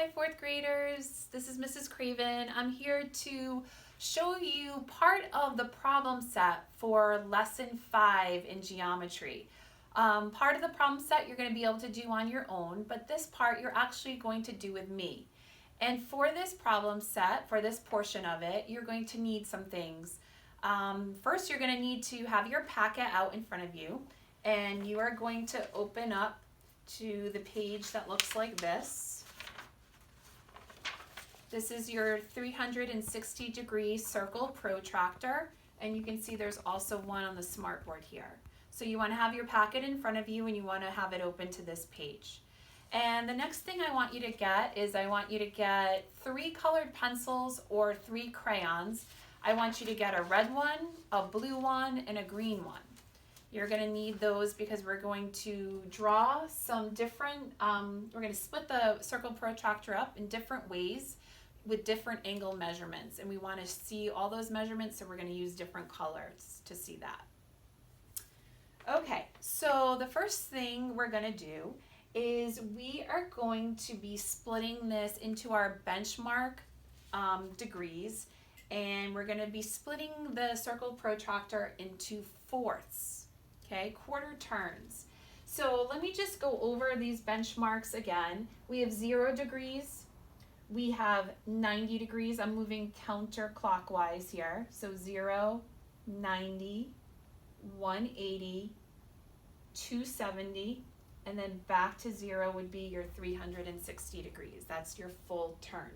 Hi, fourth graders. This is Mrs. Craven. I'm here to show you part of the problem set for lesson 5 in geometry. Part of the problem set you're going to be able to do on your own, but this part you're actually going to do with me. And for this problem set, for this portion of it, you're going to need some things. First, you're going to need to have your packet out in front of you, and you are going to open up to the page that looks like this. This is your 360-degree circle protractor, and you can see there's also one on the smartboard here. So you want to have your packet in front of you and you want to have it open to this page. And the next thing I want you to get is I want you to get 3 colored pencils or 3 crayons. I want you to get a red one, a blue one, and a green one. You're going to need those because we're going to draw some different, we're going to split the circle protractor up in different ways with different angle measurements. And we want to see all those measurements, so we're going to use different colors to see that. Okay, so the first thing we're going to do is we are going to be splitting this into our benchmark degrees, and we're going to be splitting the circle protractor into fourths, okay, quarter turns. So let me just go over these benchmarks again. We have 0 degrees, we have 90 degrees. I'm moving counterclockwise here. So 0, 90, 180, 270, and then back to 0 would be your 360 degrees. That's your full turn.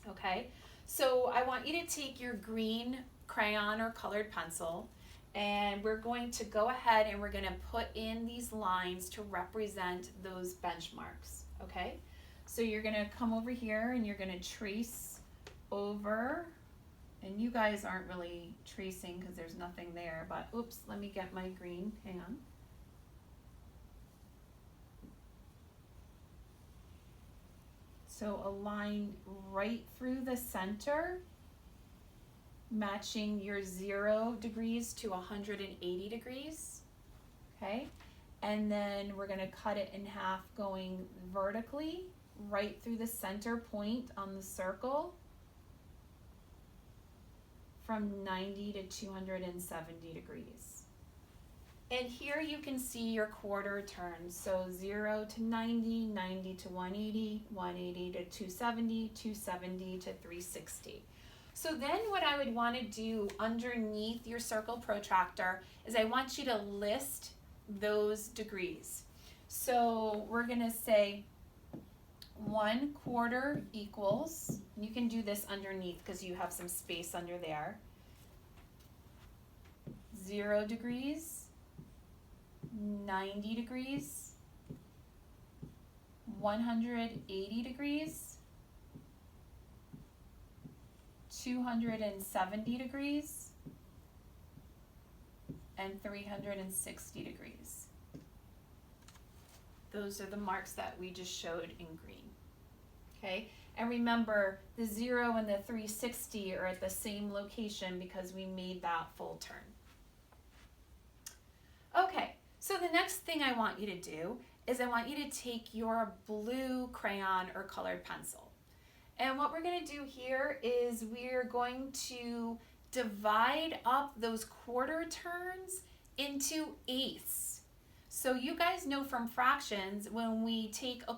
Okay, so I want you to take your green crayon or colored pencil, and we're going to go ahead and we're going to put in these lines to represent those benchmarks. Okay, so you're going to come over here and you're going to trace over, and you guys aren't really tracing because there's nothing there, but oops, let me get my green, hang on. So a line right through the center, matching your 0 degrees to 180 degrees, okay? And then we're gonna cut it in half going vertically, right through the center point on the circle, from 90 to 270 degrees. And here you can see your quarter turns. So 0 to 90, 90 to 180, 180 to 270, 270 to 360. So then what I would want to do underneath your circle protractor is I want you to list those degrees. So we're going to say 1/4 equals, and you can do this underneath because you have some space under there, 0 degrees, 90 degrees, 180 degrees, 270 degrees, and 360 degrees. Those are the marks that we just showed in green. Okay, and remember the 0 and the 360 are at the same location because we made that full turn. Okay, so the next thing I want you to do is I want you to take your blue crayon or colored pencil. And what we're going to do here is we're going to divide up those quarter turns into eighths. So you guys know from fractions, when we take a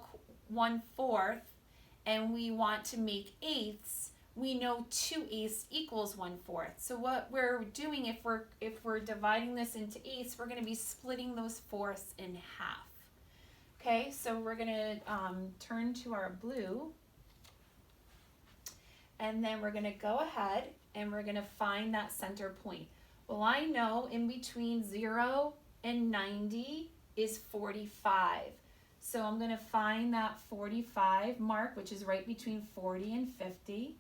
1/4 and we want to make eighths, we know 2/8 equals 1/4. So what we're doing, if we're dividing this into eighths, we're going to be splitting those fourths in half. Okay, so we're going to turn to our blue, and then we're going to go ahead and we're going to find that center point. Well, I know in between 0 and 90 is 45. So I'm going to find that 45 mark, which is right between 40 and 50.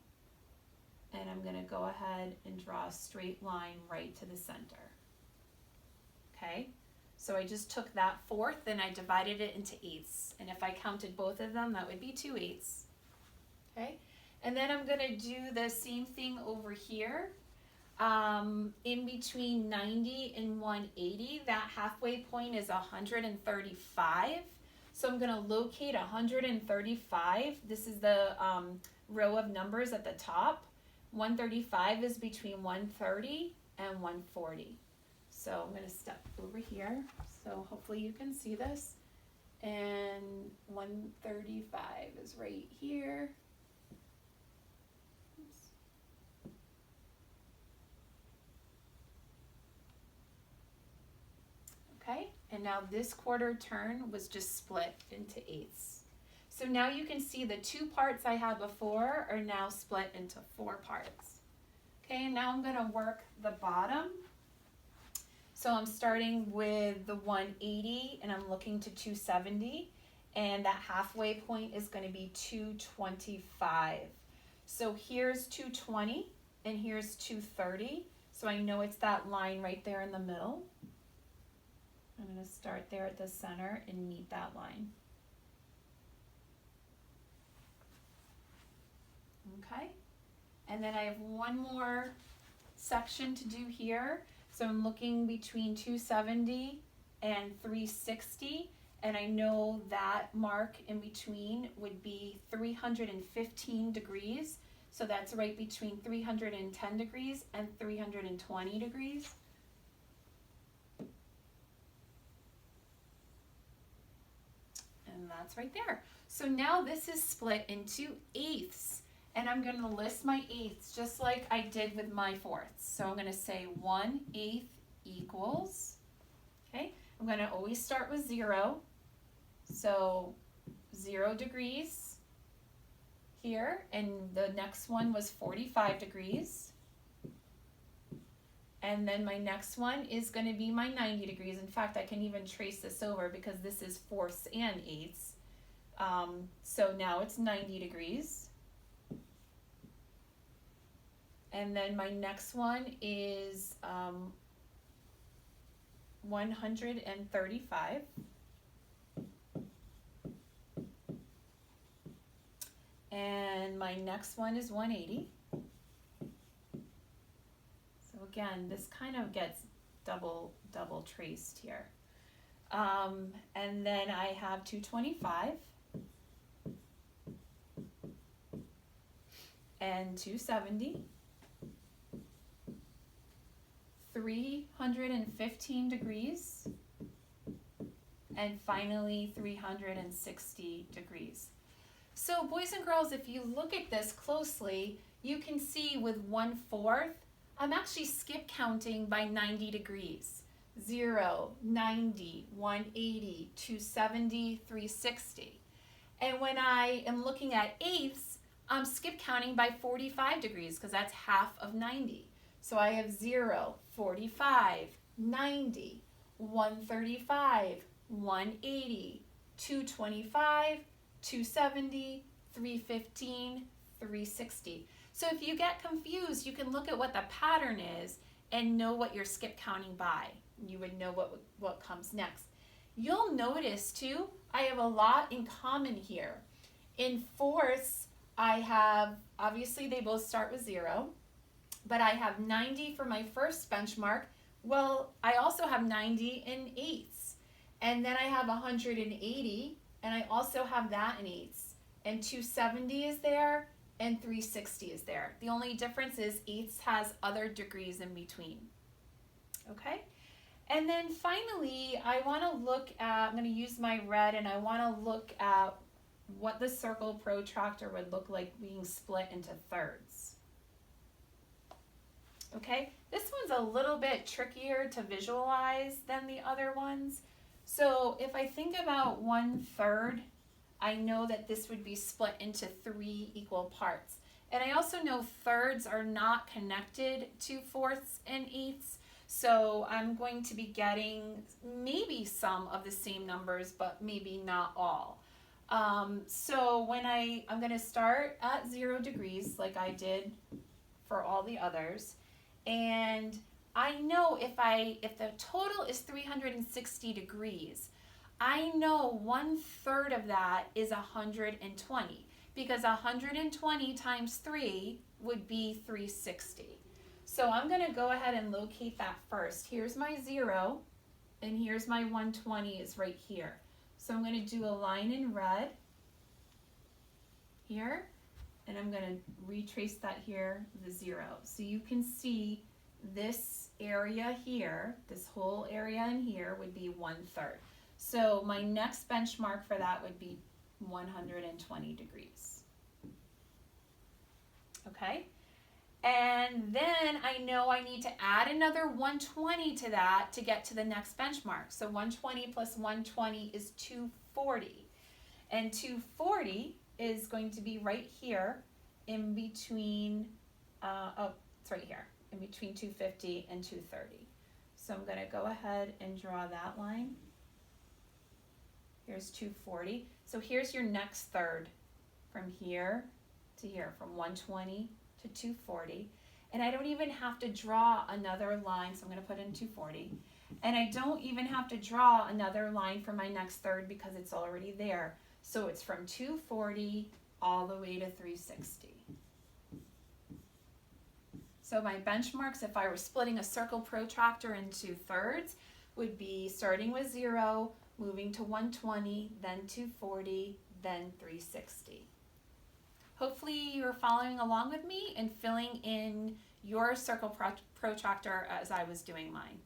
And I'm going to go ahead and draw a straight line right to the center. Okay, so I just took that fourth and I divided it into eighths. And if I counted both of them, that would be 2/8. Okay, and then I'm going to do the same thing over here. In between 90 and 180, that halfway point is 135. So I'm going to locate 135. This is the row of numbers at the top. 135 is between 130 and 140. So I'm going to step over here. So hopefully you can see this. And 135 is right here. Oops. Okay, and now this quarter turn was just split into eighths. So now you can see the 2 parts I had before are now split into 4 parts. Okay, and now I'm going to work the bottom. So I'm starting with the 180 and I'm looking to 270, and that halfway point is going to be 225. So here's 220 and here's 230. So I know it's that line right there in the middle. I'm going to start there at the center and meet that line. Okay, and then I have one more section to do here. So I'm looking between 270 and 360, and I know that mark in between would be 315 degrees. So that's right between 310 degrees and 320 degrees. And that's right there. So now this is split into eighths. And I'm going to list my eighths just like I did with my fourths. So I'm going to say 1/8 equals, okay, I'm going to always start with 0. So 0 degrees here, and the next one was 45 degrees. And then my next one is going to be my 90 degrees. In fact, I can even trace this over because this is fourths and eighths. So now it's 90 degrees. And then my next one is 135. And my next one is 180. So again, this kind of gets double traced here. And then I have 225 and 270. 315 degrees, and finally 360 degrees. So boys and girls, if you look at this closely, you can see with 1/4, I'm actually skip counting by 90 degrees. 0, 90, 180, 270, 360. And when I am looking at eighths, I'm skip counting by 45 degrees because that's half of 90. So I have 0, 45, 90, 135, 180, 225, 270, 315, 360. So if you get confused, you can look at what the pattern is and know what you're skip counting by. You would know what comes next. You'll notice too, I have a lot in common here. In fourths, I have, obviously they both start with 0. But I have 90 for my first benchmark. Well, I also have 90 in eighths. And then I have 180, and I also have that in eighths. And 270 is there, and 360 is there. The only difference is eighths has other degrees in between. Okay? And then finally, I want to look at, I'm going to use my red, and I want to look at what the circle protractor would look like being split into thirds. Okay, this one's a little bit trickier to visualize than the other ones. So if I think about 1/3, I know that this would be split into 3 equal parts. And I also know thirds are not connected to fourths and eighths. So I'm going to be getting maybe some of the same numbers, but maybe not all. So when I'm going to start at 0 degrees like I did for all the others. And I know if the total is 360 degrees, I know 1/3 of that is 120, because 120 times 3 would be 360. So I'm going to go ahead and locate that first. Here's my 0, and here's my 120 is right here. So I'm going to do a line in red here, and I'm going to retrace that here, the 0. So you can see this area here, this whole area in here would be 1/3. So my next benchmark for that would be 120 degrees. Okay? And then I know I need to add another 120 to that to get to the next benchmark. So 120 plus 120 is 240. And 240 is going to be right here in between, it's right here, in between 250 and 230. So I'm going to go ahead and draw that line. Here's 240. So here's your next third from here to here, from 120 to 240. And I don't even have to draw another line, so I'm going to put in 240. And I don't even have to draw another line for my next third because it's already there. So it's from 240 all the way to 360. So my benchmarks, if I were splitting a circle protractor into thirds, would be starting with 0, moving to 120, then 240, then 360. Hopefully you're following along with me and filling in your circle protractor as I was doing mine.